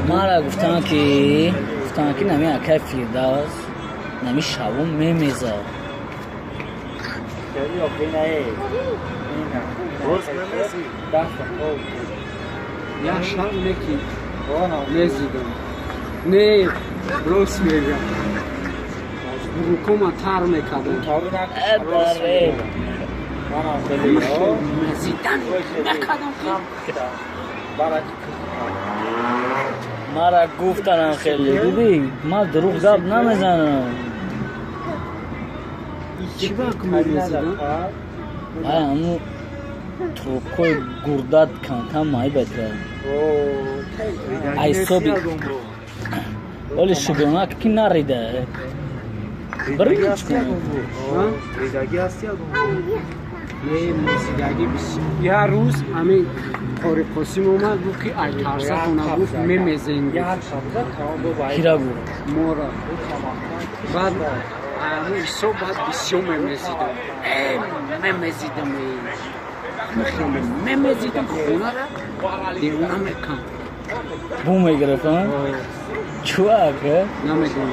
مارا گفتن که نمی اکای فیرداز نمی شبون میمیزه یا شب نکی میزیدم نه روز میگم بروکوما تر میکردم اداره میزیدن نکردم مارا گفتن خیلی دیدی ما دروغ گپ نمیزنم چی باکم میزیدم؟ همون تروکوی گرداد کانتم مای بده ایسابی ولی شگونک کی نریده برمیچ کنه نه موسیقی یه روز همین طارق قاسم اومد گفت که ای ترسه کنه گفت میمیزین کیرا گو مورا بعد همون صبح بعد بسیار میمیزیدم میمیزیدم خونه را دیوونه میکن بو میگرفتن چوه که نمیدونم